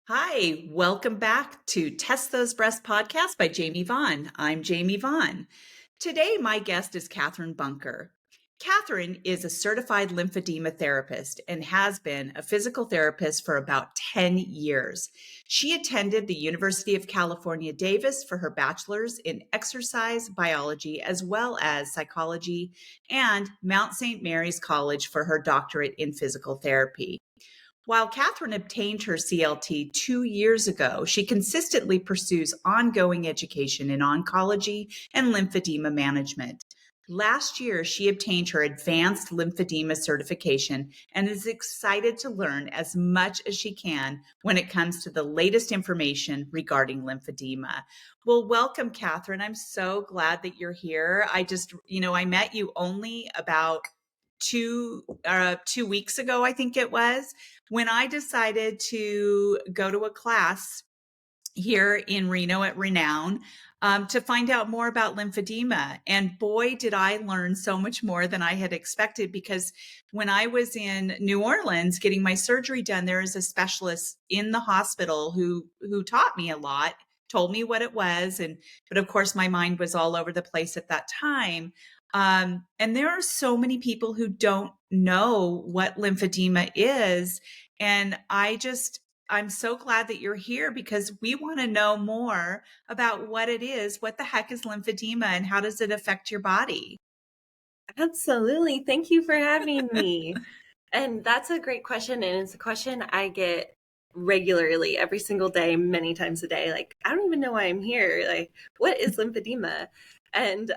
Hi, welcome back to Test Those Breasts podcast by Jamie Vaughn. I'm Jamie Vaughn. Today, my guest is Katherine Bunker. Katherine is a certified lymphedema therapist and has been a physical therapist for about 10 years. She attended the University of California, Davis for her bachelor's in exercise biology, as well as psychology, and Mount St. Mary's College for her doctorate in physical therapy. While Katherine obtained her CLT 2 years ago, she consistently pursues ongoing education in oncology and lymphedema management. Last year, she obtained her Advanced Lymphedema Certification and is excited to learn as much as she can when it comes to the latest information regarding lymphedema. Well, welcome, Katherine. I'm so glad that you're here. I met you only about 2 weeks ago, I think it was, when I decided to go to a class here in Reno at Renown to find out more about lymphedema. And boy, did I learn so much more than I had expected, because when I was in New Orleans getting my surgery done, there is a specialist in the hospital who taught me a lot, told me what it was. But of course, my mind was all over the place at that time. And there are so many people who don't know what lymphedema is. And I'm so glad that you're here, because we want to know more about what it is. What the heck is lymphedema and how does it affect your body? Absolutely. Thank you for having me. And that's a great question. And it's a question I get regularly every single day, many times a day. Like, I don't even know why I'm here. Like, what is lymphedema? And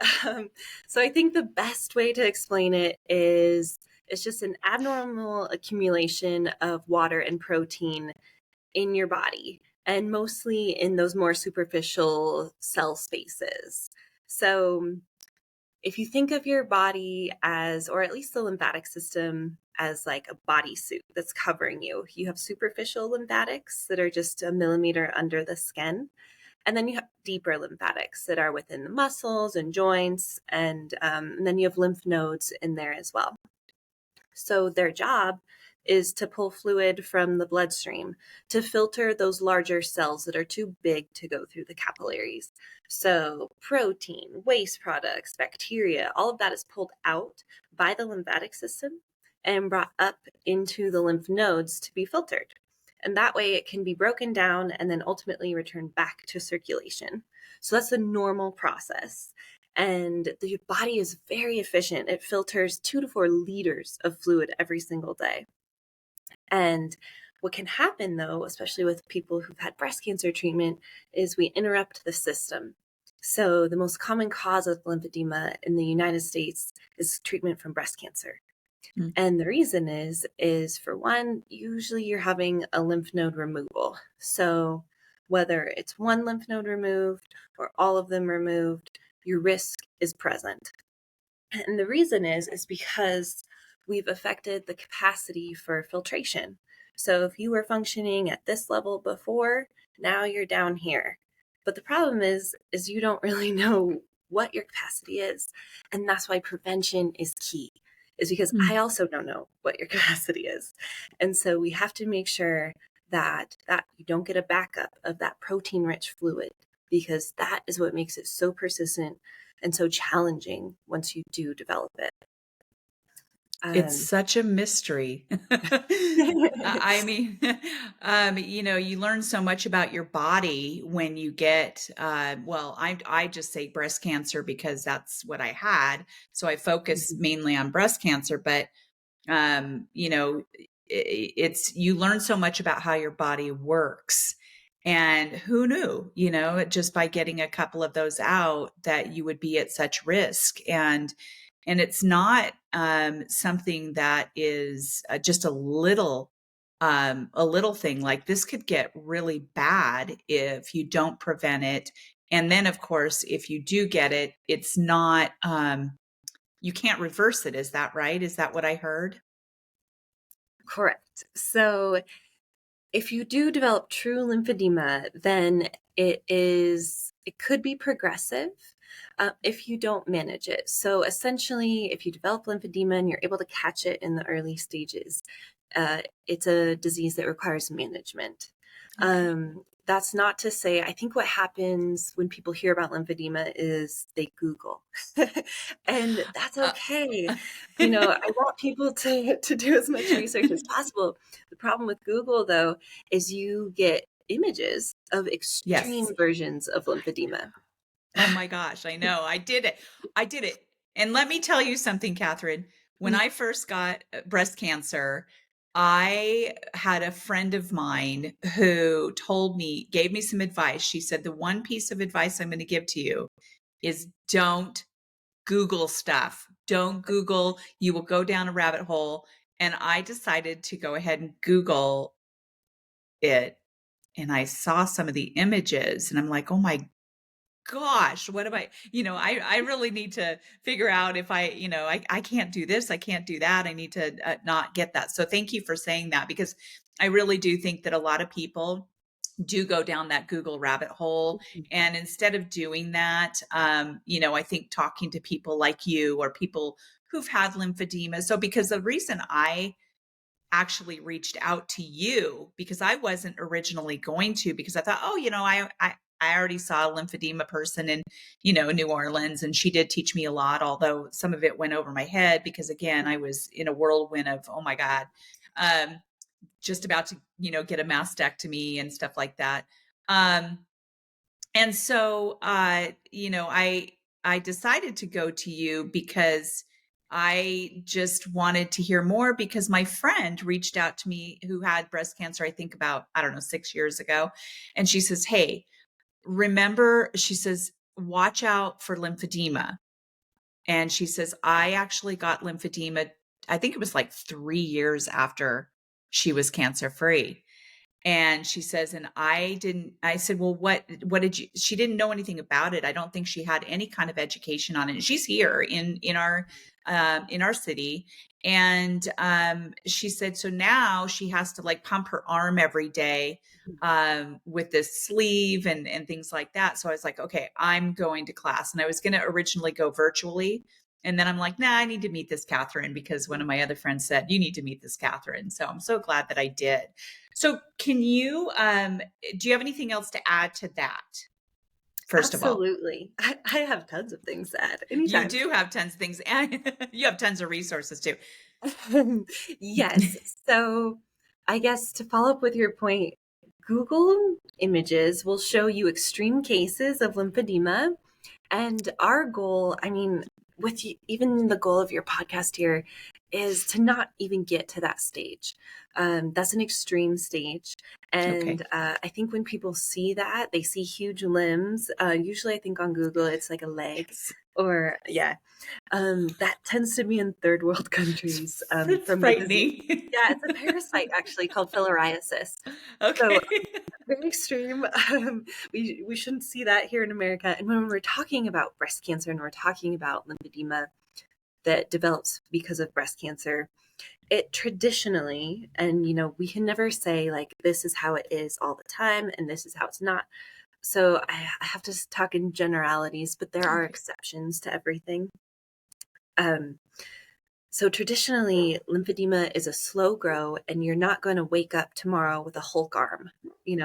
so I think the best way to explain it is it's just an abnormal accumulation of water and protein in your body, and mostly in those more superficial cell spaces. So if you think of your body as, or at least the lymphatic system, as like a bodysuit that's covering you, you have superficial lymphatics that are just a millimeter under the skin. And then you have deeper lymphatics that are within the muscles and joints. And then you have lymph nodes in there as well. So their job is to pull fluid from the bloodstream to filter those larger cells that are too big to go through the capillaries. So protein, waste products, bacteria, all of that is pulled out by the lymphatic system and brought up into the lymph nodes to be filtered. And that way it can be broken down and then ultimately returned back to circulation. So that's the normal process. And the body is very efficient. It filters 2 to 4 liters of fluid every single day. And what can happen, though, especially with people who've had breast cancer treatment, is we interrupt the system. So the most common cause of lymphedema in the United States is treatment from breast cancer. Mm. And the reason is for one, usually you're having a lymph node removal. So whether it's one lymph node removed or all of them removed, your risk is present. And the reason is because we've affected the capacity for filtration. So if you were functioning at this level before, now you're down here. But the problem is you don't really know what your capacity is. And that's why prevention is key, is because I also don't know what your capacity is. And so we have to make sure that you don't get a backup of that protein-rich fluid, because that is what makes it so persistent and so challenging once you do develop it. It's such a mystery. I mean, you learn so much about your body when you get, I just say breast cancer because that's what I had. So I focus mainly on breast cancer, but, you learn so much about how your body works. And who knew, just by getting a couple of those out, that you would be at such risk. And it's not something that is just a little thing. Like, this could get really bad if you don't prevent it. And then, of course, if you do get it, it's not, you can't reverse it. Is that right? Is that what I heard? Correct. So if you do develop true lymphedema, then it could be progressive if you don't manage it. So essentially, if you develop lymphedema and you're able to catch it in the early stages, it's a disease that requires management. Okay. That's not to say, I think what happens when people hear about lymphedema is they Google, and that's Uh, okay. I want people to do as much research as possible. The problem with Google, though, is you get images of extreme yes. versions of lymphedema. Oh my gosh, I know. I did it. I did it. And let me tell you something, Catherine. When I first got breast cancer, I had a friend of mine who gave me some advice. She said, the one piece of advice I'm going to give to you is don't Google stuff. Don't Google. You will go down a rabbit hole. And I decided to go ahead and Google it. And I saw some of the images and I'm like, oh my gosh, what am I really need to figure out if I can't do this, I can't do that. I need to not get that. So thank you for saying that, because I really do think that a lot of people do go down that Google rabbit hole. And instead of doing that, I think talking to people like you or people who've had lymphedema. So because the reason I actually reached out to you, because I wasn't originally going to, because I thought, oh, I already saw a lymphedema person in, New Orleans, and she did teach me a lot, although some of it went over my head because again, I was in a whirlwind of, oh my God, um, just about to, get a mastectomy and stuff like that. Um, and so, I decided to go to you because I just wanted to hear more, because my friend reached out to me who had breast cancer, I think about, I don't know, 6 years ago. And she says, hey, remember, she says, watch out for lymphedema. And she says, I actually got lymphedema, I think it was like 3 years after she was cancer free. And she says, and I said, well, what did you, she didn't know anything about it. I don't think she had any kind of education on it. And she's here in our city. And, she said, so now she has to like pump her arm every day, with this sleeve and things like that. So I was like, okay, I'm going to class. And I was going to originally go virtually. And then I'm like, nah, I need to meet this Catherine, because one of my other friends said, you need to meet this Catherine. So I'm so glad that I did. So can you, do you have anything else to add to that? First of all, Absolutely. I have tons of things to add you anytime. do have tons of things and you have tons of resources too. Yes. So I guess to follow up with your point, Google Images will show you extreme cases of lymphedema. And our goal, I mean, even the goal of your podcast here is to not even get to that stage. That's an extreme stage. Okay. And I think when people see that, they see huge limbs. Usually, I think on Google, it's like a leg Yes. or, yeah. That tends to be in third world countries It's from the disease. frightening. Yeah, it's a parasite actually called filariasis. So Okay. very extreme. We shouldn't see that here in America. And when we're talking about breast cancer and we're talking about lymphedema that develops because of breast cancer, it traditionally, and we can never say like this is how it is all the time and this is how it's not. So I have to talk in generalities, but there are Okay. exceptions to everything. Um, so traditionally, lymphedema is a slow grow, and you're not going to wake up tomorrow with a Hulk arm. You're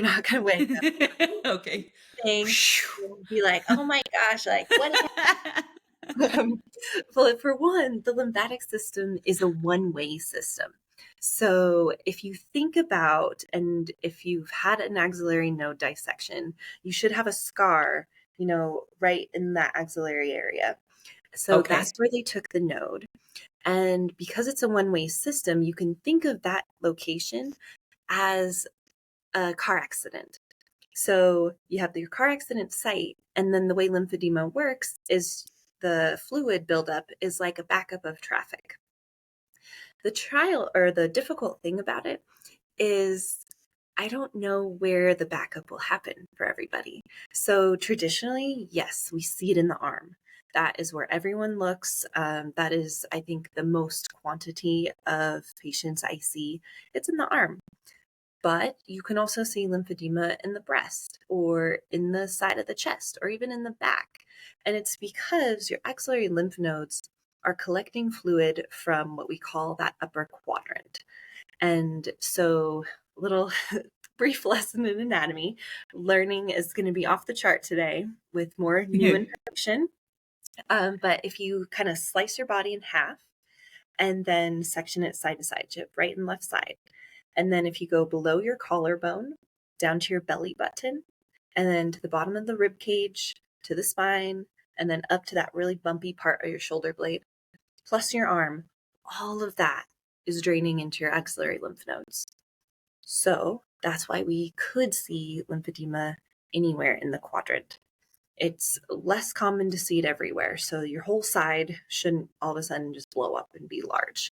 not going to wake up Okay. thing and be like, oh my gosh, like what is happening? Well, for one, the lymphatic system is a one-way system. So if you think about, and if you've had an axillary node dissection, you should have a scar, right in that axillary area. So Okay. that's where they took the node. And because it's a one-way system, you can think of that location as a car accident. So you have your car accident site, and then the way lymphedema works is the fluid buildup is like a backup of traffic. The difficult thing about it is I don't know where the backup will happen for everybody. So traditionally, yes, we see it in the arm. That is where everyone looks. That is, I think, the most quantity of patients I see. It's in the arm. But you can also see lymphedema in the breast or in the side of the chest or even in the back. And it's because your axillary lymph nodes are collecting fluid from what we call that upper quadrant. And so, little brief lesson in anatomy. Learning is going to be off the chart today with more new information. But if you kind of slice your body in half and then section it side to side, so right and left side. And then if you go below your collarbone, down to your belly button, and then to the bottom of the rib cage, to the spine, and then up to that really bumpy part of your shoulder blade, plus your arm, all of that is draining into your axillary lymph nodes. So that's why we could see lymphedema anywhere in the quadrant. It's less common to see it everywhere. So your whole side shouldn't all of a sudden just blow up and be large.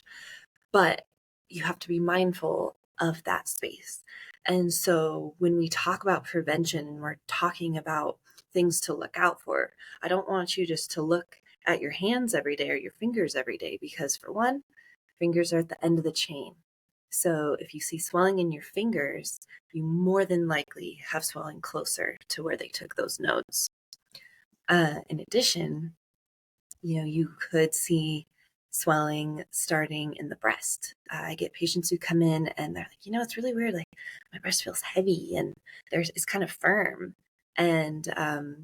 But you have to be mindful of that space. And so when we talk about prevention, we're talking about things to look out for. I don't want you just to look at your hands every day or your fingers every day, because for one, fingers are at the end of the chain. So if you see swelling in your fingers, you more than likely have swelling closer to where they took those nodes. In addition, you could see swelling starting in the breast. I get patients who come in and they're like, it's really weird. Like my breast feels heavy and it's kind of firm. And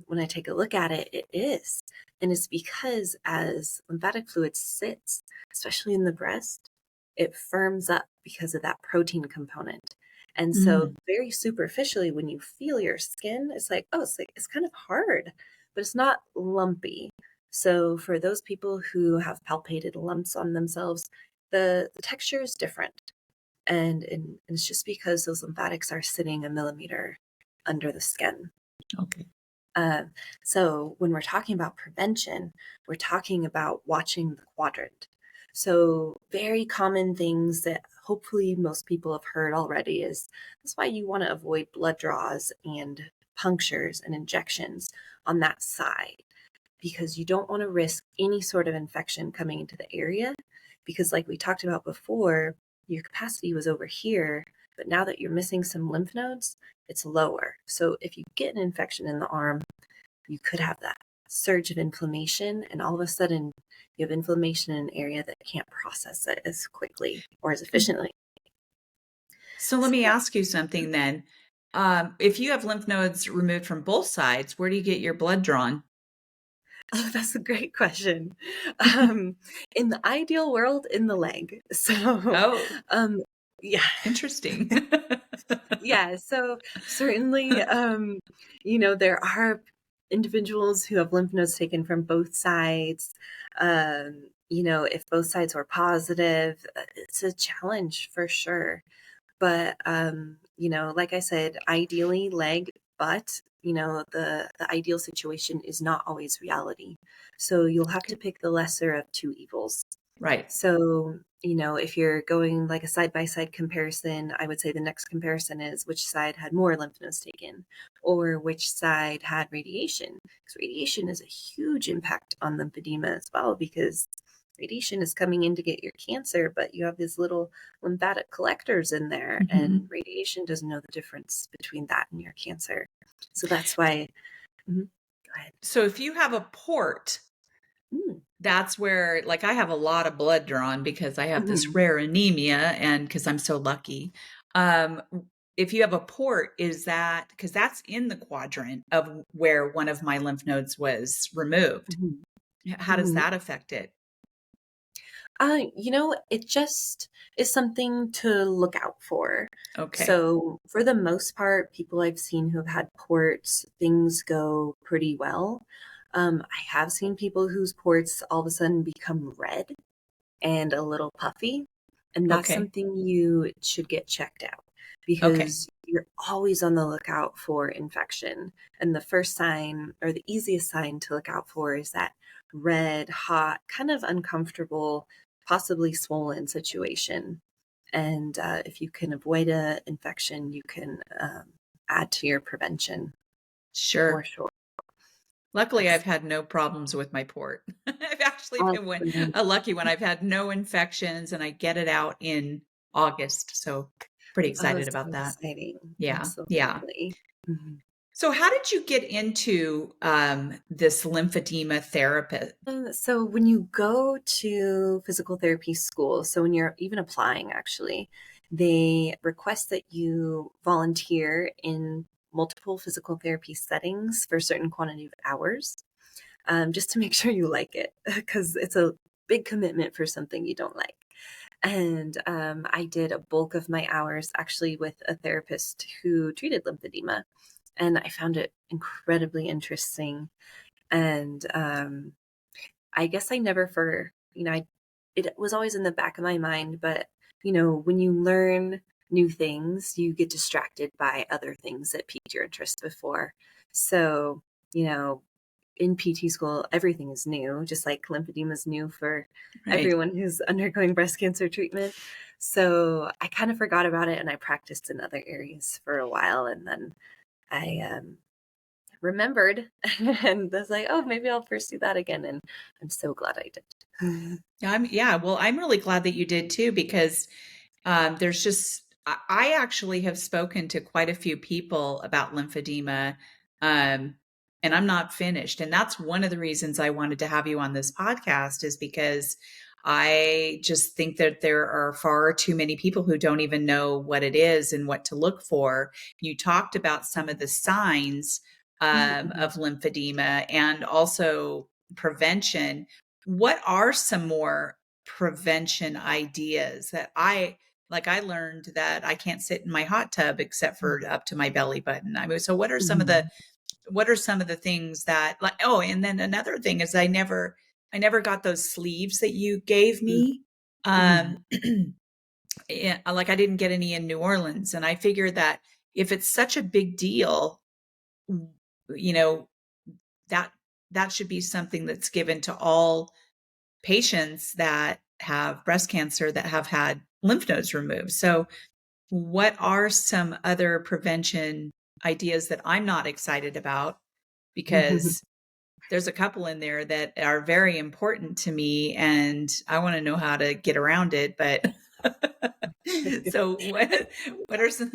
when I take a look at it, it is. And it's because as lymphatic fluid sits, especially in the breast, it firms up because of that protein component. And so very superficially, when you feel your skin, it's like, it's kind of hard, but it's not lumpy. So for those people who have palpated lumps on themselves, the texture is different. And it's just because those lymphatics are sitting a millimeter under the skin. Okay. So when we're talking about prevention, we're talking about watching the quadrant. So very common things that hopefully most people have heard already is that's why you want to avoid blood draws and punctures and injections on that side, because you don't want to risk any sort of infection coming into the area, because like we talked about before, your capacity was over here, but now that you're missing some lymph nodes, it's lower. So if you get an infection in the arm, you could have that surge of inflammation, and all of a sudden you have inflammation in an area that can't process it as quickly or as efficiently. So let me ask you something then. If you have lymph nodes removed from both sides, where do you get your blood drawn? Oh, that's a great question. In the ideal world, in the leg. So, yeah. Interesting. Yeah. So certainly, there are individuals who have lymph nodes taken from both sides. If both sides were positive, it's a challenge for sure. But, like I said, ideally leg, but, the ideal situation is not always reality. So you'll have to pick the lesser of two evils. Right. So, if you're going like a side-by-side comparison, I would say the next comparison is which side had more lymph nodes taken or which side had radiation. Because radiation is a huge impact on lymphedema as well, because radiation is coming in to get your cancer, but you have these little lymphatic collectors in there, and radiation doesn't know the difference between that and your cancer. So that's why. Go ahead. So if you have a port, that's where, like, I have a lot of blood drawn because I have this rare anemia and because I'm so lucky. If you have a port, is that because that's in the quadrant of where one of my lymph nodes was removed? How does that affect it? It just is something to look out for. Okay. So for the most part, people I've seen who have had ports, things go pretty well. I have seen people whose ports all of a sudden become red and a little puffy, and that's Okay. something you should get checked out, because you're always on the lookout for infection. And the first sign, or the easiest sign to look out for, is that red, hot, kind of uncomfortable, possibly swollen situation. And if you can avoid an infection, you can add to your prevention. Sure. For sure. Luckily, I've had no problems with my port. I've actually been a lucky one. I've had no infections, and I get it out in August. So pretty excited about that. Exciting. Yeah. Absolutely. Yeah. So how did you get into this lymphedema therapist? So when you go to physical therapy school, so when you're even applying, actually, they request that you volunteer in multiple physical therapy settings for a certain quantity of hours, just to make sure you like it, because it's a big commitment for something you don't like. And I did a bulk of my hours actually with a therapist who treated lymphedema, and I found it incredibly interesting. And I guess I never it was always in the back of my mind, but when you learn new things, you get distracted by other things that piqued your interest before. So, in PT school, everything is new, just like lymphedema is new for Right. everyone who's undergoing breast cancer treatment. So I kind of forgot about it and I practiced in other areas for a while. And then I remembered and was like, oh, maybe I'll pursue that again. And I'm so glad I did. Well, I'm really glad that you did too, because there's just, I actually have spoken to quite a few people about lymphedema, um, and I'm not finished. And that's one of the reasons I wanted to have you on this podcast, is because I just think that there are far too many people who don't even know what it is and what to look for. You talked about some of the signs Mhm. of lymphedema and also prevention. What are some more prevention ideas that I learned that I can't sit in my hot tub except for up to my belly button. I mean, so Mhm. what are some of the things that, like, oh, and then another thing is I never got those sleeves that you gave me. Mhm. Um like I didn't get any in New Orleans, and I figured that if it's such a big deal, you know, that that should be something that's given to all patients that have breast cancer that have had lymph nodes removed. So, what are some other prevention ideas that I'm not excited about? Because there's a couple in there that are very important to me and I want to know how to get around it. But so what are some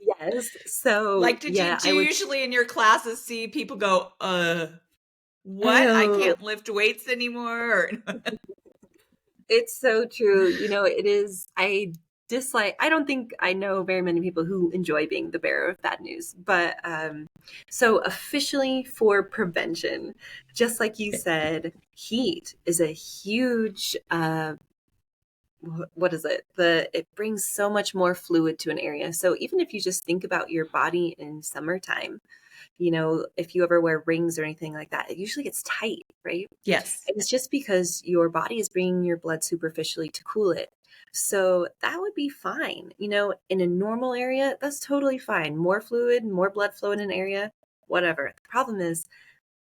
Yes. So, like yeah, do I you would. usually in your classes see people go, what? I Oh, can't lift weights anymore? it's so true. It is. I don't think I know very many people who enjoy being the bearer of bad news. But so officially for prevention, just like you said, heat is a huge, what is it? It brings so much more fluid to an area. So even if you just think about your body in summertime, if you ever wear rings or anything like that, it usually gets tight, right? Yes. And it's just because your body is bringing your blood superficially to cool it. So that would be fine. In a normal area, that's totally fine. More fluid, more blood flow in an area, whatever. The problem is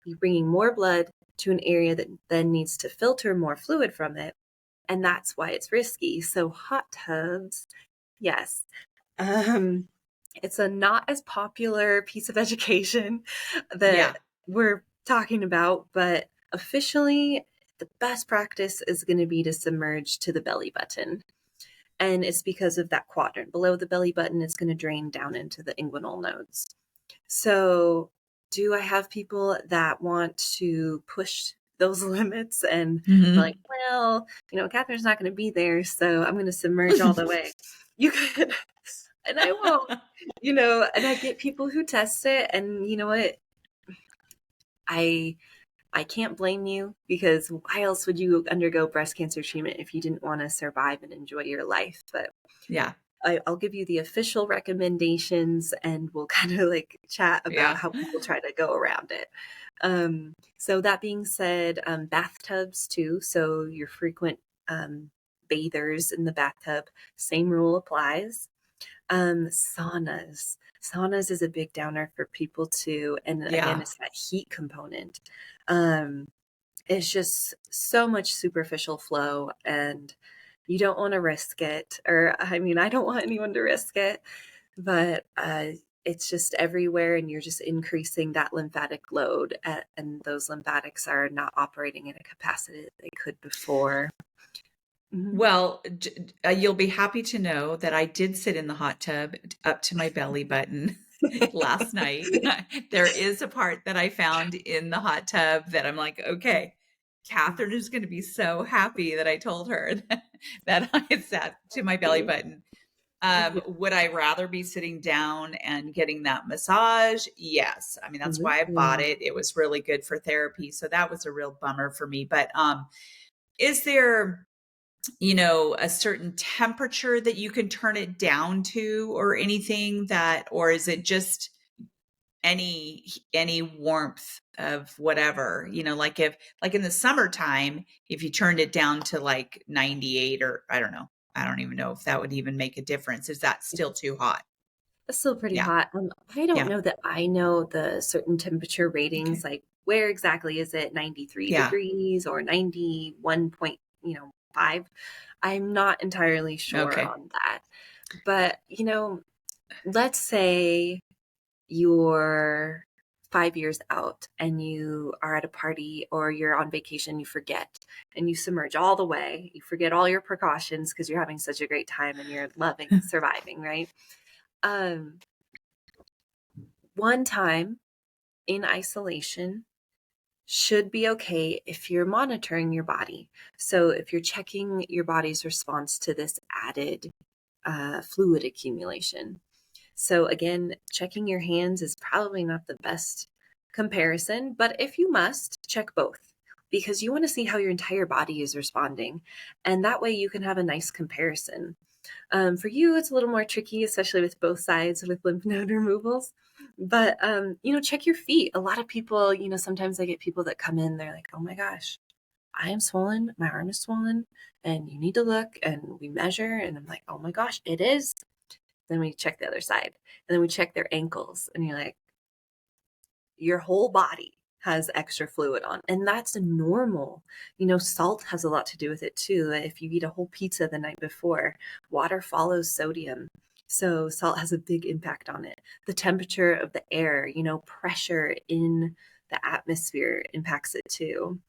you're bringing more blood to an area that then needs to filter more fluid from it. And that's why it's risky. So hot tubs, yes. Um, it's a not as popular piece of education Yeah. that we're talking about, but officially, the best practice is going to be to submerge to the belly button. And it's because of that quadrant below the belly button, it's going to drain down into the inguinal nodes. So, do I have people that want to push those limits and they're like, Mhm. well, Catherine's not going to be there, so I'm going to submerge all the way. You could, and I won't, and I get people who test it, and you know what? I I can't blame you, because why else would you undergo breast cancer treatment if you didn't want to survive and enjoy your life? But Yeah. I'll give you the official recommendations and we'll kind of like chat about Yeah. how people try to go around it. So that being said, bathtubs too. So your frequent bathers in the bathtub, same rule applies. Saunas is a big downer for people too. And again, Yeah. it's that heat component. Um, it's just so much superficial flow, and you don't want to risk it. Or, I mean, I don't want anyone to risk it, but it's just everywhere, and you're just increasing that lymphatic load, and those lymphatics are not operating at a capacity that they could before. Mhm. Well, you'll be happy to know that I did sit in the hot tub up to my belly button last night. There is a part that I found in the hot tub that I'm like, okay, Catherine is going to be so happy that I told her. that I sat to my belly Mhm. button. Mhm. Would I rather be sitting down and getting that massage? Yes. I mean, that's why I bought Mhm. it. It was really good for therapy. So that was a real bummer for me. But is there, a certain temperature that you can turn it down to or anything that, or is it just any warmth of whatever, like in the summertime, if you turned it down to like 98 or I don't even know if that would even make a difference. Is that still too hot? It's still pretty Yeah. hot. I don't Yeah. know that I know the certain temperature ratings, Okay. like where exactly is it 93 Yeah. degrees or 91 point, 5. I'm not entirely sure Okay. on that. But, let's say you're 5 years out and you are at a party or you're on vacation, you forget and you submerge all the way. You forget all your precautions because you're having such a great time and you're loving surviving, right? Um, One time in isolation should be okay if you're monitoring your body. So if you're checking your body's response to this added fluid accumulation. So again, checking your hands is probably not the best comparison, but if you must, check both because you want to see how your entire body is responding. And that way you can have a nice comparison. For you, it's a little more tricky, especially with both sides with lymph node removals. But, check your feet. A lot of people, sometimes I get people that come in, they're like, oh my gosh, I am swollen. My arm is swollen. And you need to look. And we measure. And I'm like, oh my gosh, it is. Then we check the other side. And then we check their ankles. And you're like, your whole body has extra fluid on. And that's normal. Salt has a lot to do with it too. If you eat a whole pizza the night before, water follows sodium. So salt has a big impact on it. The temperature of the air, pressure in the atmosphere impacts it too.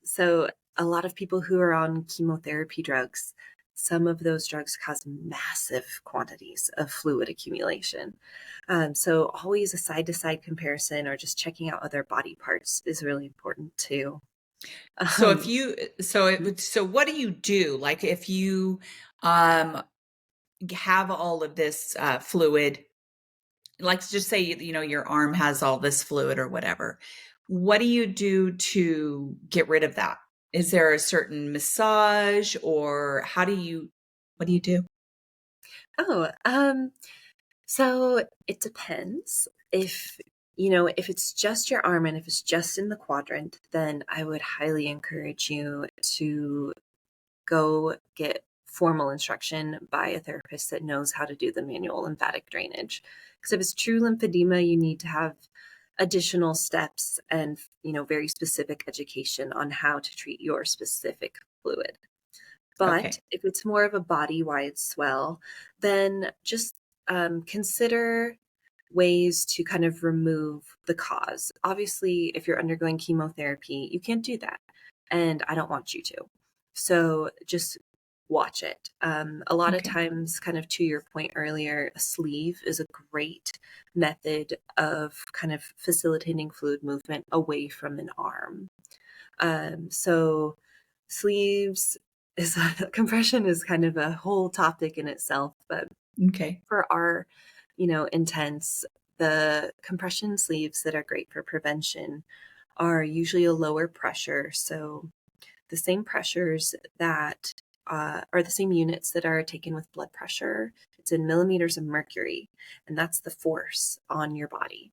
So a lot of people who are on chemotherapy drugs, some of those drugs cause massive quantities of fluid accumulation. So always a side to side comparison or just checking out other body parts is really important too. So if Um, you, so it would, so what do you do? Like if you, um, have all of this, fluid, like just say, your arm has all this fluid or whatever. What do you do to get rid of that? Is there a certain massage or what do you do? oh, so it depends. If it's just your arm and if it's just in the quadrant, then I would highly encourage you to go get formal instruction by a therapist that knows how to do the manual lymphatic drainage. Because if it's true lymphedema, you need to have additional steps and very specific education on how to treat your specific fluid. But Okay. if it's more of a body-wide swell, then just consider ways to kind of remove the cause. Obviously, if you're undergoing chemotherapy, you can't do that. And I don't want you to. So just watch it. A lot of Okay. times, kind of to your point earlier, a sleeve is a great method of kind of facilitating fluid movement away from an arm. So sleeves is compression is kind of a whole topic in itself, but Okay. for our, intents, the compression sleeves that are great for prevention are usually a lower pressure. So the same pressures that are the same units that are taken with blood pressure. It's in millimeters of mercury, and that's the force on your body.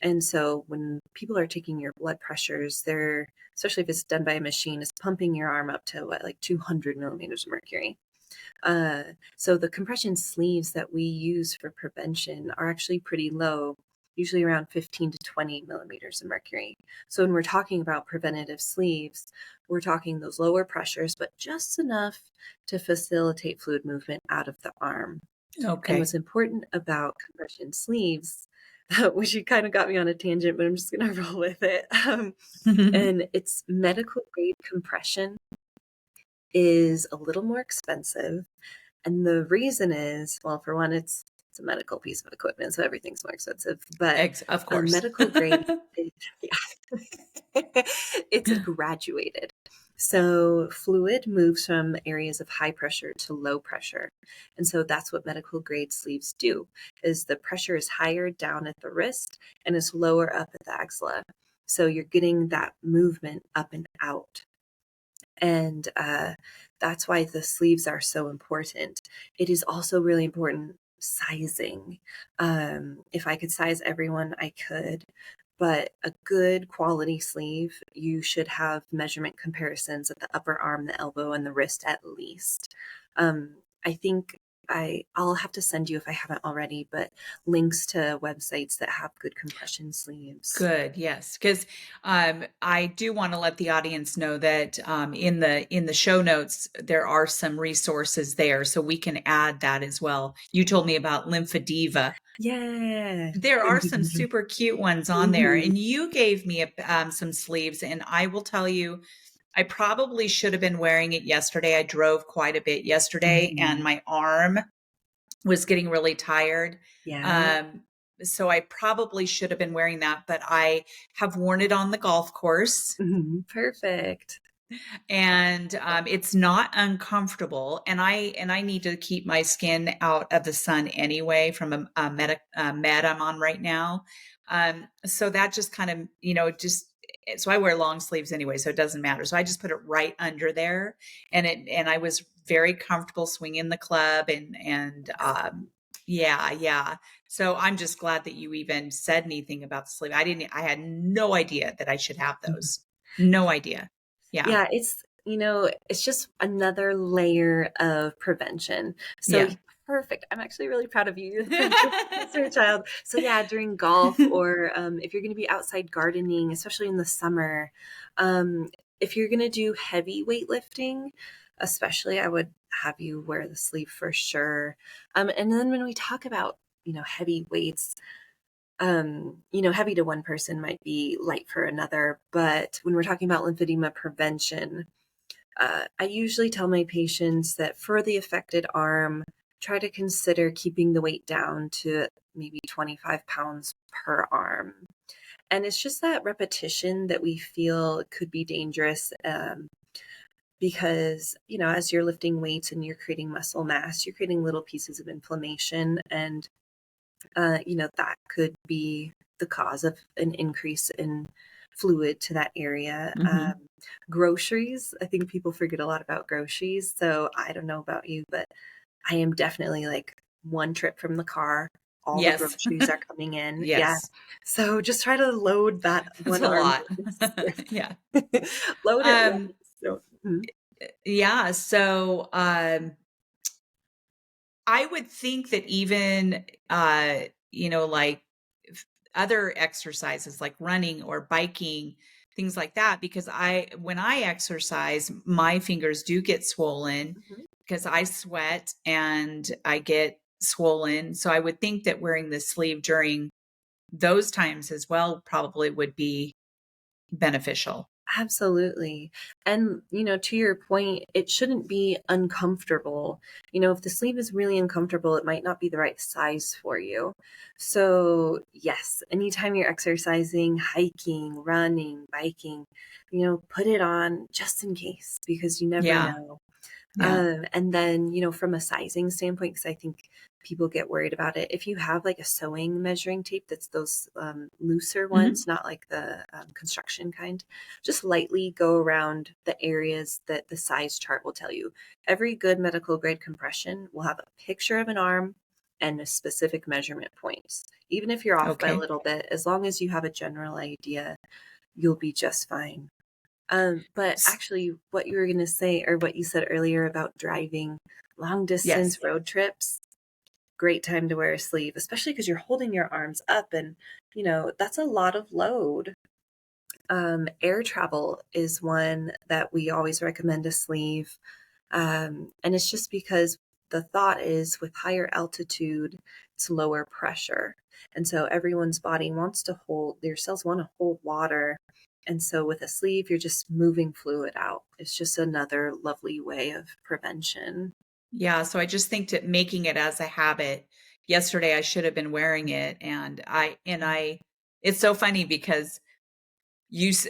And so when people are taking your blood pressures, they're, especially if it's done by a machine, is pumping your arm up to what, like 200 millimeters of mercury. Uh, so the compression sleeves that we use for prevention are actually pretty low, usually around 15 to 20 millimeters of mercury. So when we're talking about preventative sleeves, we're talking those lower pressures, but just enough to facilitate fluid movement out of the arm. And Okay. what's important about compression sleeves, which you kind of got me on a tangent, but I'm just going to roll with it. And it's medical grade compression is a little more expensive. And the reason is, well, for one, it's a medical piece of equipment, so everything's more expensive. But Of a course. medical grade, yeah, it's graduated. So fluid moves from areas of high pressure to low pressure. And so that's what medical grade sleeves do, is the pressure is higher down at the wrist and is lower up at the axilla. So you're getting that movement up and out. And that's why the sleeves are so important. It is also really important sizing. If I could size everyone, I could. But a good quality sleeve, you should have measurement comparisons at the upper arm, the elbow, and the wrist at least. I think I'll have to send you, if I haven't already, but links to websites that have good compression sleeves. Good, yes, because I do want to let the audience know that in the show notes there are some resources there, so we can add that as well. You told me about lymphedema. Yeah. There are some super cute ones on there, and you gave me some sleeves, and I will tell you, I probably should have been wearing it yesterday. I drove quite a bit yesterday, and my arm was getting really tired. Yeah. So I probably should have been wearing that, but I have worn it on the golf course, Perfect. and it's not uncomfortable. And I need to keep my skin out of the sun anyway from a med I'm on right now. So that just kind of, so I wear long sleeves anyway, so it doesn't matter. So I just put it right under there, and I was very comfortable swinging the club, and yeah. So I'm just glad that you even said anything about the sleeve. I had no idea that I should have those. No idea. Yeah. Yeah, it's just another layer of prevention. So Yeah. perfect. I'm actually really proud of you. Your child. So yeah, during golf or if you're going to be outside gardening, especially in the summer, if you're going to do heavy weightlifting, especially, I would have you wear the sleeve for sure. And then when we talk about, heavy weights, heavy to one person might be light for another. But when we're talking about lymphedema prevention, I usually tell my patients that for the affected arm, try to consider keeping the weight down to maybe 25 pounds per arm. And it's just that repetition that we feel could be dangerous, because, as you're lifting weights and you're creating muscle mass, you're creating little pieces of inflammation. And that could be the cause of an increase in fluid to that area. Groceries, I think people forget a lot about groceries. So I don't know about you, but I am definitely like one trip from the car. All the Yes. groceries are coming in. Yeah. Yes. So just try to load that It's one a arm. lot. Yeah. Load it. Right. So, Yeah. So, I would think that even, like other exercises like running or biking, things like that, because when I exercise, my fingers do get swollen because I sweat and I get swollen. So I would think that wearing the sleeve during those times as well probably would be beneficial. Absolutely. And, to your point, it shouldn't be uncomfortable. If the sleeve is really uncomfortable, it might not be the right size for you. So, yes, anytime you're exercising, hiking, running, biking, put it on just in case, because you never Yeah. know. Yeah. And then, from a sizing standpoint, because I think people get worried about it, if you have like a sewing measuring tape that's those looser ones, not like the construction kind, just lightly go around the areas that the size chart will tell you. Every good medical grade compression will have a picture of an arm and a specific measurement points. Even if you're off by a Okay. little bit, as long as you have a general idea, you'll be just fine. But actually, what you were going to say, or what you said earlier about driving long distance Yes. road trips, great time to wear a sleeve, especially because you're holding your arms up and, that's a lot of load. Air travel is one that we always recommend a sleeve. And it's just because the thought is with higher altitude, it's lower pressure. And so everyone's body wants to hold, their cells want to hold water. And so with a sleeve, you're just moving fluid out. It's just another lovely way of prevention. Yeah, so I just think that making it as a habit. Yesterday I should have been wearing it, and I it's so funny because you s-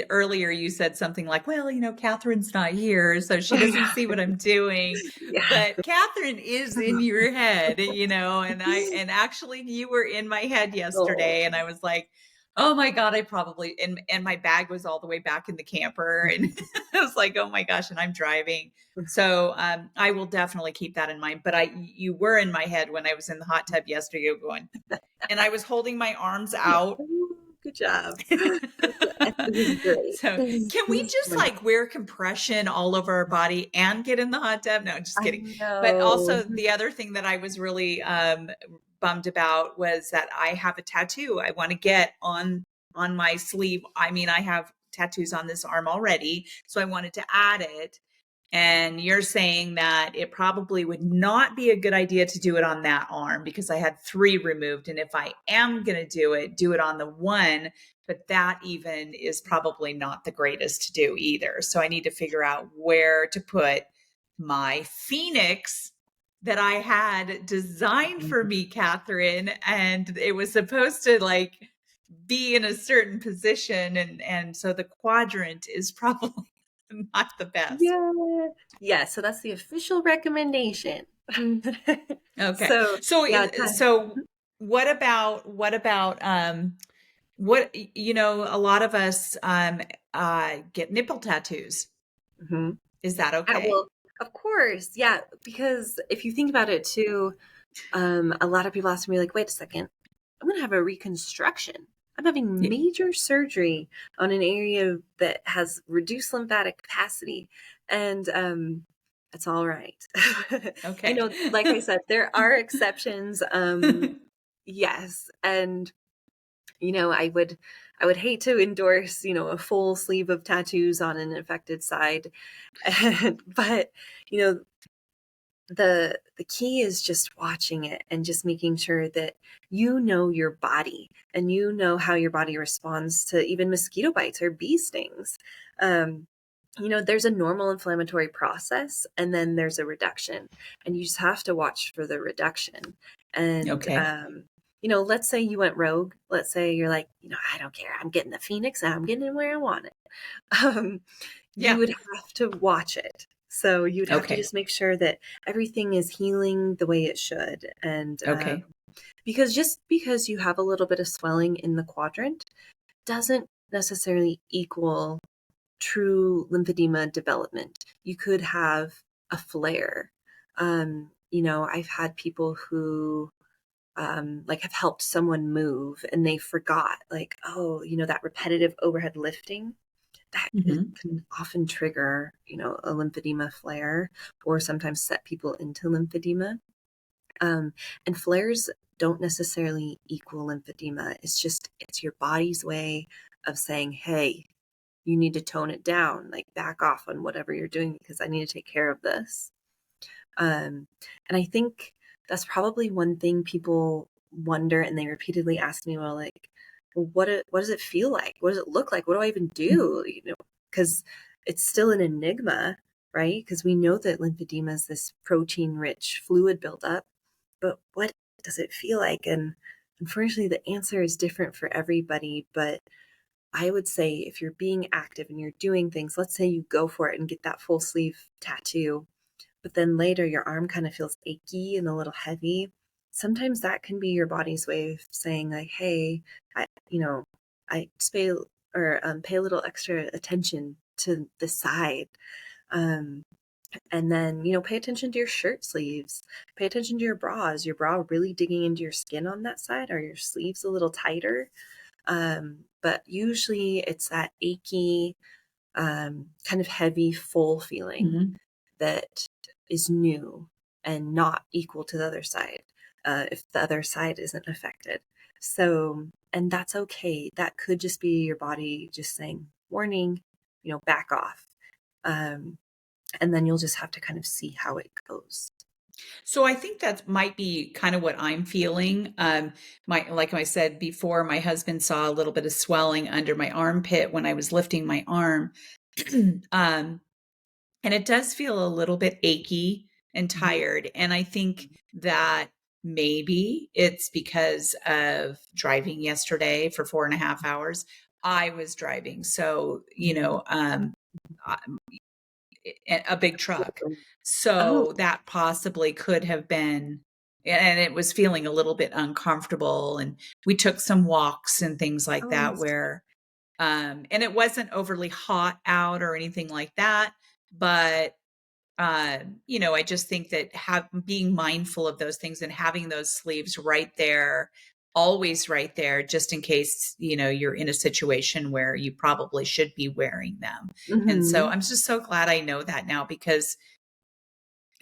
earlier you said something like, well, Catherine's not here, so she doesn't see what I'm doing. Yeah. But Catherine is in your head, and actually you were in my head Oh. yesterday, and I was like, oh my God, I probably, and my bag was all the way back in the camper. And I was like, oh my gosh, and I'm driving. So I will definitely keep that in mind. But you were in my head when I was in the hot tub yesterday going, and I was holding my arms out. Ooh, good job. This is great. So can we just like wear compression all over our body and get in the hot tub? No, just I kidding. But know. also the other thing that I was really bummed about was that I have a tattoo I want to get on my sleeve. I mean, I have tattoos on this arm already, so I wanted to add it. And you're saying that it probably would not be a good idea to do it on that arm because I had 3 removed. And if I am going to do it on the one, but that even is probably not the greatest to do either. So I need to figure out where to put my Phoenix that I had designed for me, Catherine. And it was supposed to like be in a certain position. And so the quadrant is probably not the best. Yeah. So that's the official recommendation. Okay. So So yeah, so what about what a lot of us get nipple tattoos. Mhm. Is that okay? Well, of course, yeah. Because if you think about it too, a lot of people ask me like, "Wait a second, I'm going to have a reconstruction. I'm having Yeah. major surgery on an area that has reduced lymphatic capacity," and that's all right. Okay. Like I said, there are exceptions. Yes, and I would hate to endorse, a full sleeve of tattoos on an affected side. But, you know, the key is just watching it and just making sure that you know your body and you know how your body responds to even mosquito bites or bee stings. Um, there's a normal inflammatory process and then there's a reduction, and you just have to watch for the reduction. And Okay. let's say you went rogue. Let's say you're like, I don't care. I'm getting the Phoenix and I'm getting it where I want it. Um, you Yeah. would have to watch it. So you'd have to Okay. just make sure that everything is healing the way it should. And Okay. because just because you have a little bit of swelling in the quadrant doesn't necessarily equal true lymphedema development. You could have a flare. I've had people who like have helped someone move and they forgot, like, oh, that repetitive overhead lifting that Hmm. can often trigger, a lymphedema flare or sometimes set people into lymphedema. And flares don't necessarily equal lymphedema. It's your body's way of saying, hey, you need to tone it down, like back off on whatever you're doing because I need to take care of this. And I think that's probably one thing people wonder, and they repeatedly ask me, well, like, well, what does it feel like? What does it look like? What do I even do? Because it's still an enigma, right? Because we know that lymphedema is this protein-rich fluid buildup, but what does it feel like? And unfortunately, the answer is different for everybody. But I would say if you're being active and you're doing things, let's say you go for it and get that full sleeve tattoo, but then later your arm kind of feels achy and a little heavy. Sometimes that can be your body's way of saying like, hey, I just pay a little extra attention to the side. Um, and then, pay attention to your shirt sleeves, pay attention to your bra. Is your bra really digging into your skin on that side? Are your sleeves a little tighter? But usually it's that achy, kind of heavy, full feeling Hmm. that is new and not equal to the other side, if the other side isn't affected. So, and that's okay. That could just be your body just saying, warning, back off. Um, and then you'll just have to kind of see how it goes. So I think that might be kind of what I'm feeling. Like I said before, my husband saw a little bit of swelling under my armpit when I was lifting my arm. um, And it does feel a little bit achy and Mhm. tired. And I think that maybe it's because of driving yesterday for 4.5 hours. I was driving. So, a big truck. Oh, So that possibly could have been, and it was feeling a little bit uncomfortable. And we took some walks and things like oh, that where, and it wasn't overly hot out or anything like that. But, I just think that being mindful of those things and having those sleeves right there, always right there, just in case, you're in a situation where you probably should be wearing them. And so hmm I'm just so glad I know that now, because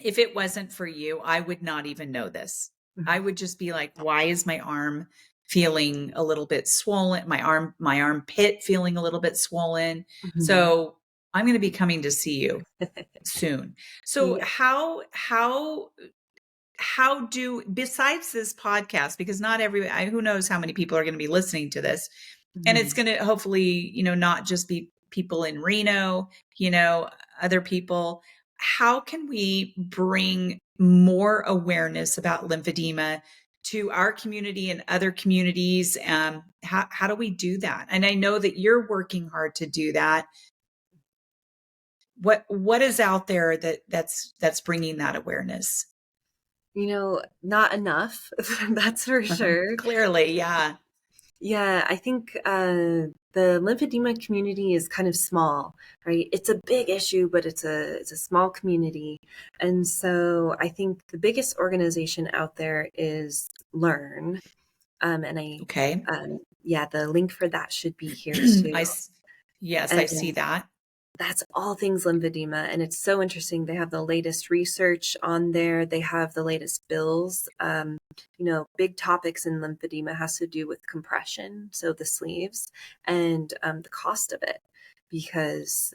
if it wasn't for you, I would not even know this. I would just be like, why is my arm feeling a little bit swollen? My armpit feeling a little bit swollen. hmm So I'm going to be coming to see you soon. So Yeah. how do, besides this podcast, because not who knows how many people are going to be listening to this, and it's Mhm. going to hopefully, not just be people in Reno, other people. How can we bring more awareness about lymphedema to our community and other communities? How do we do that? And I know that you're working hard to do that. What is out there that's bringing that awareness? Not enough. That's for sure. Clearly, yeah. Yeah, I think the lymphedema community is kind of small, right? It's a big issue, but it's a small community, and so I think the biggest organization out there is Learn, and Okay. yeah, the link for that should be here too. I s- yes, I see And that. that's all things lymphedema, and it's so interesting. They have the latest research on there. They have the latest bills. Big topics in lymphedema has to do with compression, so the sleeves, and the cost of it, because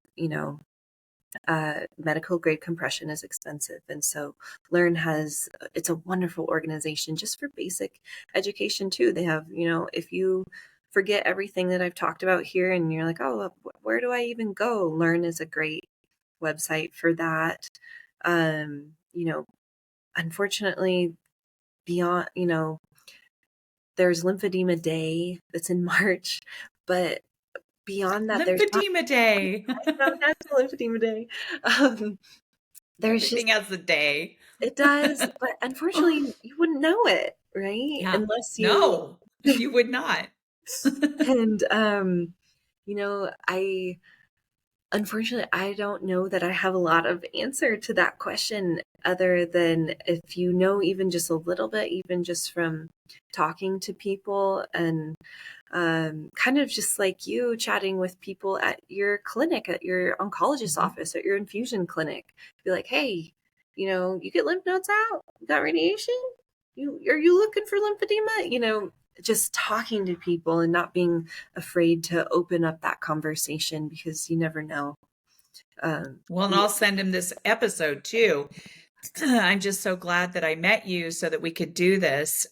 medical grade compression is expensive, and so Learn it's a wonderful organization just for basic education too. They have, if you forget everything that I've talked about here and you're like, oh, where do I even go? Learn is a great website for that. um you know Unfortunately, beyond, there's lymphedema day that's in March, but beyond that, there's not Lymphedema Day. National Lymphedema Day. um there's just Everything has a day. It does, but unfortunately, you wouldn't know it, right? Yeah. Unless you No, you would not. and, I unfortunately, I don't know that I have a lot of answer to that question other than if you know even just a little bit, even just from talking to people and, kind of just like you chatting with people at your clinic, at your oncologist Mhm. office, at your infusion clinic. Be like, hey, you get lymph nodes out? You got radiation? Are you looking for lymphedema? Just talking to people and not being afraid to open up that conversation, because you never know. Well, and Yeah. I'll send him this episode too. I'm just so glad that I met you so that we could do this.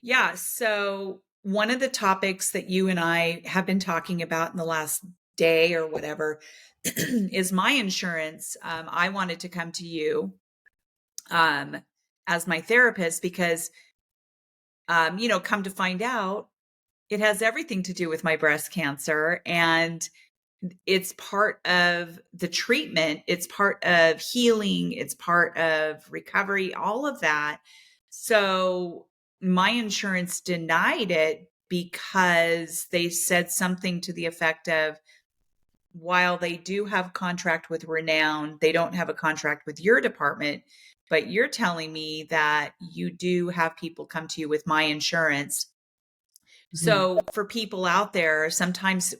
Yeah. So, one of the topics that you and I have been talking about in the last day or whatever is my insurance. I wanted to come to you um, as my therapist because, come to find out, it has everything to do with my breast cancer. And it's part of the treatment, it's part of healing, it's part of recovery, all of that. So my insurance denied it because they said something to the effect of, while they do have a contract with Renown, they don't have a contract with your department. But you're telling me that you do have people come to you with my insurance. Mhm. So for people out there, sometimes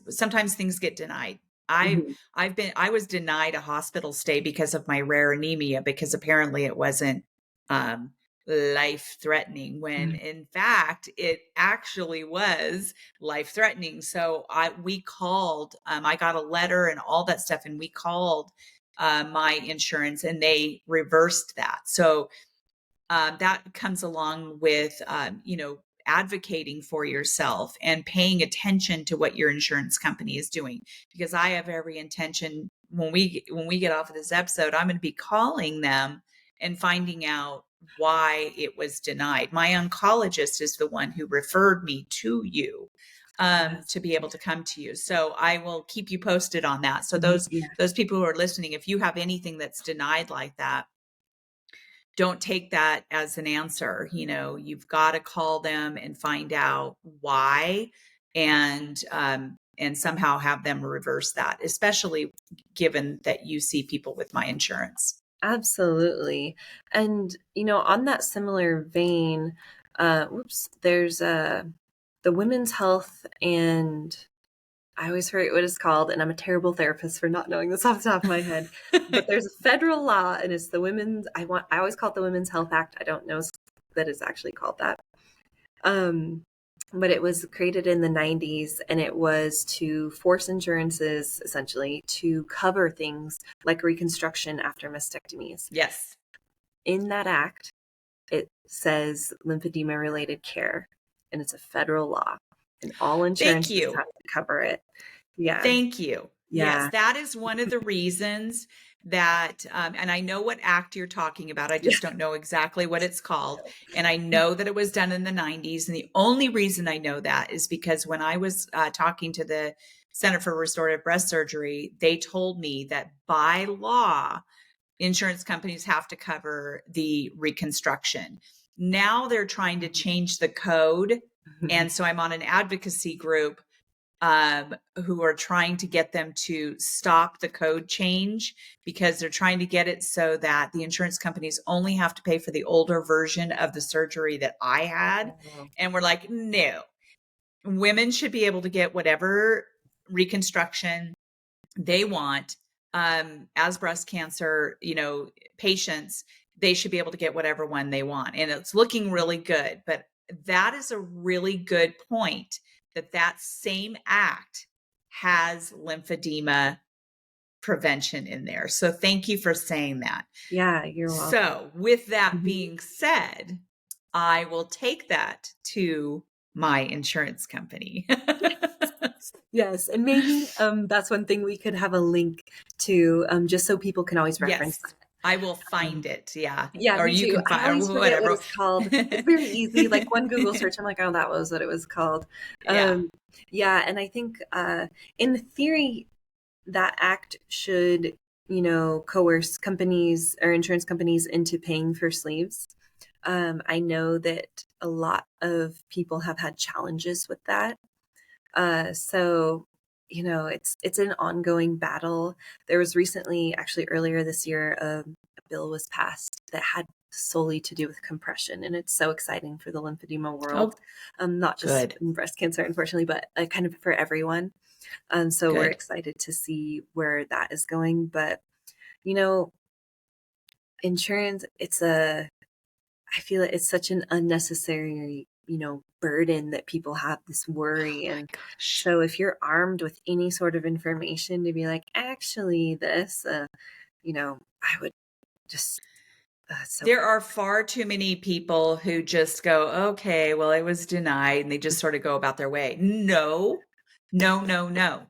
things get denied. I Mhm. I was denied a hospital stay because of my rare anemia, because apparently it wasn't um life threatening, when in fact it actually was life threatening. So we called, I got a letter and all that stuff, and we called my insurance and they reversed that. So that comes along with advocating for yourself and paying attention to what your insurance company is doing, because I have every intention, when we get off of this episode, I'm going to be calling them and finding out why it was denied. My oncologist is the one who referred me to you. Yes. to be able to come to you. So I will keep you posted on that. So Yeah, those people who are listening, if you have anything that's denied like that, don't take that as an answer. You've got to call them and find out why, and somehow have them reverse that, especially given that you see people with my insurance. absolutely. And, on that similar vein, there's the women's health, and I always forget what it's called, and I'm a terrible therapist for not knowing this off the top of my head. But there's a federal law, and it's the women's. I always call it the Women's Health Act. I don't know that it's actually called that. Um, but it was created in the 90s, and it was to force insurances essentially to cover things like reconstruction after mastectomies. Yes. In that act, it says lymphedema related care, and it's a federal law, and all Thank insurances you. have to cover it. Yeah. Thank you. Yes, Yeah. that is one of the reasons that, and I know what act you're talking about. I Yeah. just don't know exactly what it's called. And I know that it was done in the 90s. And the only reason I know that is because when I was talking to the Center for Restorative Breast Surgery, they told me that by law, insurance companies have to cover the reconstruction. Now they're trying to change the code. And so I'm on an advocacy group who are trying to get them to stop the code change, because they're trying to get it so that the insurance companies only have to pay for the older version of the surgery that I had. And we're like, no, women should be able to get whatever reconstruction they want. As breast cancer, patients, they should be able to get whatever one they want. And it's looking really good. But that is a really good point, that same act has lymphedema prevention in there. So thank you for saying that. Yeah, you're welcome. So with that being said, I will take that to my insurance company. Yes, and maybe that's one thing we could have a link to, just so people can always reference Yes, that. I will find it. Yeah. Yeah, Or me you too. can I find, always or forget what whatever. it's called. It's very easy. Like one Google search, I'm like, oh, that was what it was called. Yeah. Yeah, and I think in theory, that act should, coerce companies or insurance companies into paying for sleeves. I know that a lot of people have had challenges with that. So, it's an ongoing battle. There was recently, actually earlier this year, a bill was passed that had solely to do with compression, and it's so exciting for the lymphedema world, Oh, not just good. in breast cancer, unfortunately, but kind of for everyone. So we're Good. excited to see where that is going. But you know, insurance, I feel like it's such an unnecessary, burden that people have this Oh worry. my And gosh. so if you're armed with any sort of information to be like, actually, this, I would just, so There are far too many people who just go, okay, well, it was denied, and they just sort of go about their way. No, no, no, no.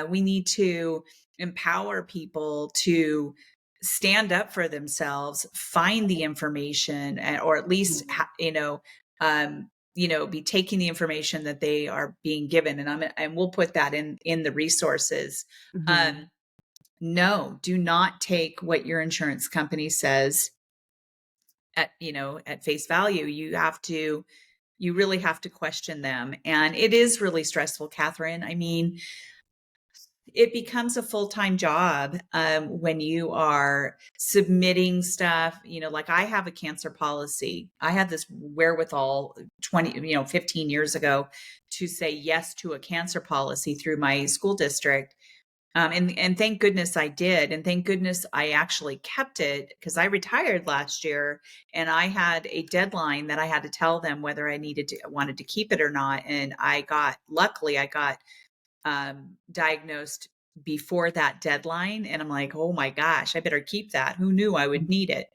We need to empower people to stand up for themselves, find the information, or at least, be taking the information that they are being given. And we'll put that in the resources. Mhm. Um, no, do not take what your insurance company says at face value. You really have to question them. And it is really stressful, Katherine. I mean, it becomes a full-time job when you are submitting stuff. Like I have a cancer policy. I had this wherewithal 15 years ago to say yes to a cancer policy through my school district. And thank goodness I did. And thank goodness I actually kept it, because I retired last year and I had a deadline that I had to tell them whether I wanted to keep it or not. And luckily I got diagnosed before that deadline. And I'm like, oh my gosh, I better keep that. Who knew I would need it?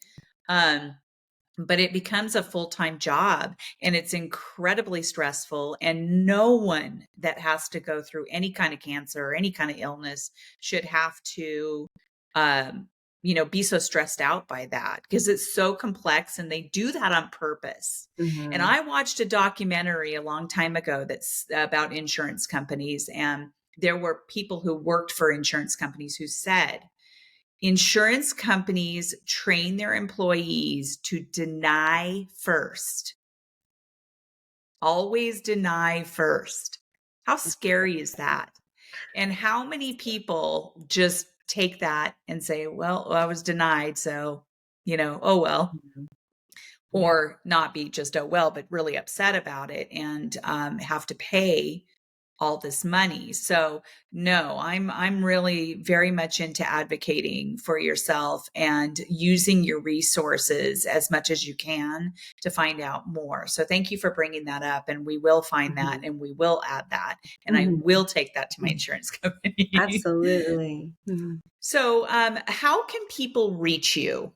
But it becomes a full-time job, and it's incredibly stressful, and no one that has to go through any kind of cancer or any kind of illness should have to be so stressed out by that because it's so complex and they do that on purpose. And Mhm. I watched a documentary a long time ago that's about insurance companies, and there were people who worked for insurance companies who said insurance companies train their employees to deny first. Always deny first. How scary is that? And how many people just take that and say, well, I was denied, so, oh well, Mhm. Yeah. or not be just, oh well, but really upset about it and have to pay all this money. So no, I'm really very much into advocating for yourself and using your resources as much as you can to find out more. So thank you for bringing that up, and we will find that Mhm. and we will add that, and I Mhm. will take that to my Mhm. insurance company. Absolutely. Mhm. So how can people reach you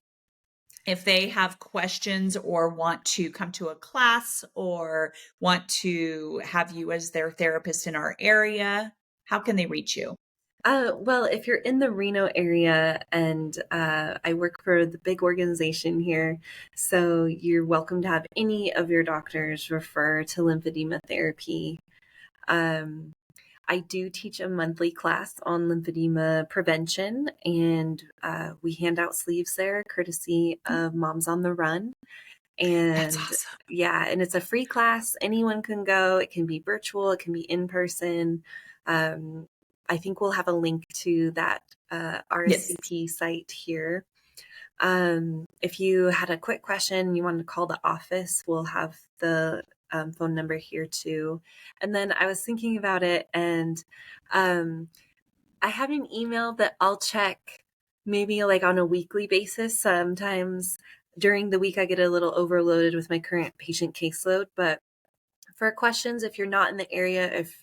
if they have questions or want to come to a class or want to have you as their therapist in our area? How can they reach you? Well, if you're in the Reno area, and I work for the big organization here, so you're welcome to have any of your doctors refer to lymphedema therapy. Um, I do teach a monthly class on lymphedema prevention, and we hand out sleeves there, courtesy of Moms on the Run. That's And awesome. yeah, and it's a free class. Anyone can go. It can be virtual, it can be in person. Um, I think we'll have a link to that Yes. RSVP site here. If you had a quick question, you wanted to call the office, we'll have the phone number here too. And then I was thinking about it, and um, I have an email that I'll check maybe like on a weekly basis. Sometimes during the week, I get a little overloaded with my current patient caseload, but for questions, if you're not in the area, if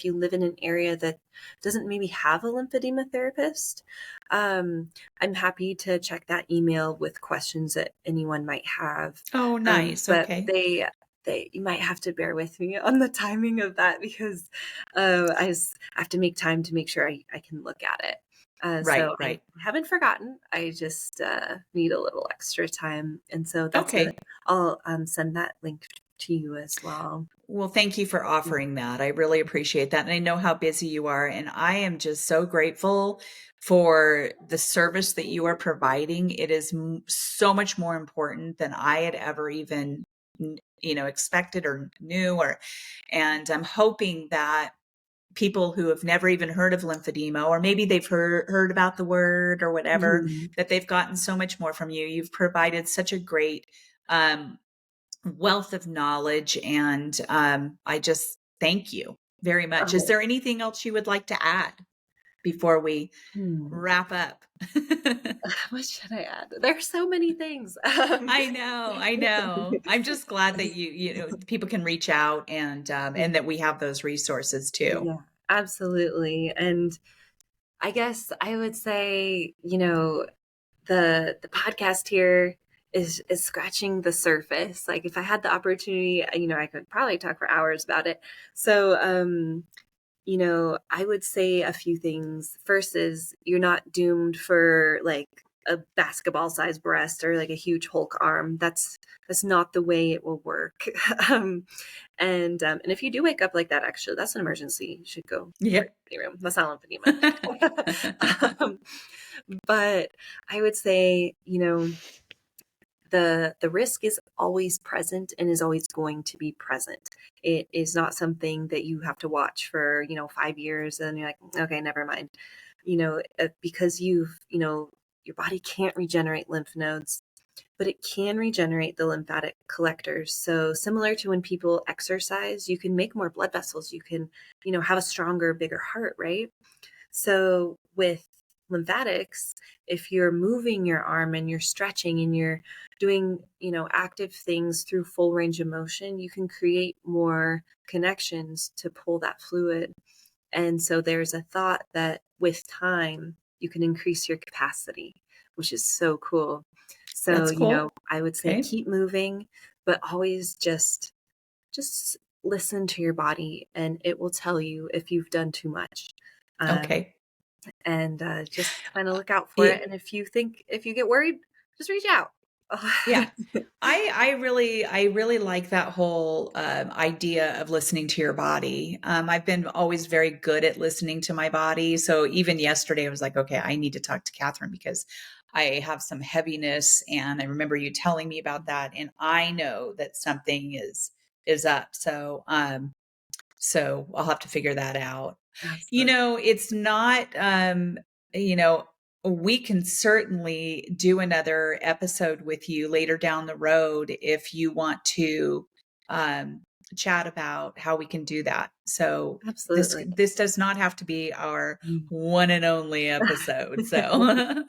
you live in an area that doesn't maybe have a lymphedema therapist, I'm happy to check that email with questions that anyone might have. Oh, nice. But Okay. you might have to bear with me on the timing of that, because I have to make time to make sure I can look at it. Right, So I right. haven't forgotten. I just need a little extra time, and so that's good. Okay. I'll send that link to you as well. Well, thank you for offering that. I really appreciate that. And I know how busy you are. And I am just so grateful for the service that you are providing. It is so much more important than I had ever even, expected or knew. And I'm hoping that people who have never even heard of lymphedema, or maybe they've heard about the word or whatever, Mhm. that they've gotten so much more from you. You've provided such a great, um, wealth of knowledge. And I just thank you very much. Is Oh, there anything else you would like to add before we hmm. wrap up? What should I add? There are so many things. I know, I know. I'm just glad that people can reach out, and that we have those resources too. Yeah, absolutely. And I guess I would say, the podcast here is scratching the surface. Like, if I had the opportunity, I could probably talk for hours about it. So, I would say a few things. First is, you're not doomed for like a basketball sized breast or like a huge Hulk arm. That's not the way it will work. um, and if you do wake up like that, actually, that's an emergency. You should go to the Yep. emergency room. That's not lymphedema. But I would say, the risk is always present and is always going to be present. It is not something that you have to watch for 5 years and you're like, okay, never mind. Because your body can't regenerate lymph nodes, but it can regenerate the lymphatic collectors. So similar to when people exercise, you can make more blood vessels. You can have a stronger, bigger heart, right? So with lymphatics, if you're moving your arm and you're stretching and you're doing, active things through full range of motion, you can create more connections to pull that fluid. And so there's a thought that with time, you can increase your capacity, which is so cool. So, That's cool. I would say Okay. keep moving, but always just listen to your body, and it will tell you if you've done too much. Um, Okay. and just kind of look out for it. And if you get worried, just reach out. Yeah. I really like that whole idea of listening to your body. I've been always very good at listening to my body. So even yesterday, I was like, okay, I need to talk to Katherine because I have some heaviness, and I remember you telling me about that, and I know that something is up. So I'll have to figure that out. Absolutely. It's not, you know, we can certainly do another episode with you later down the road if you want to um, chat about how we can do that. So Absolutely. this does not have to be our one and only episode. So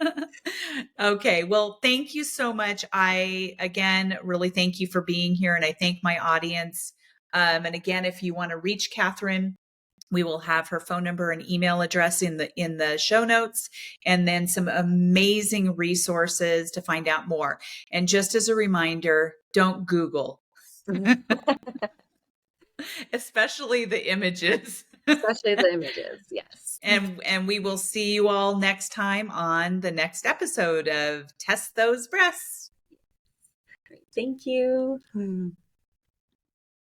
okay, well, thank you so much. I again really thank you for being here, and I thank my audience. And again, if you want to reach Katherine, we will have her phone number and email address in the show notes, and then some amazing resources to find out more. And just as a reminder, don't Google, especially the images. Especially the images. Yes. And we will see you all next time on the next episode of Test Those Breasts. Great. Thank you.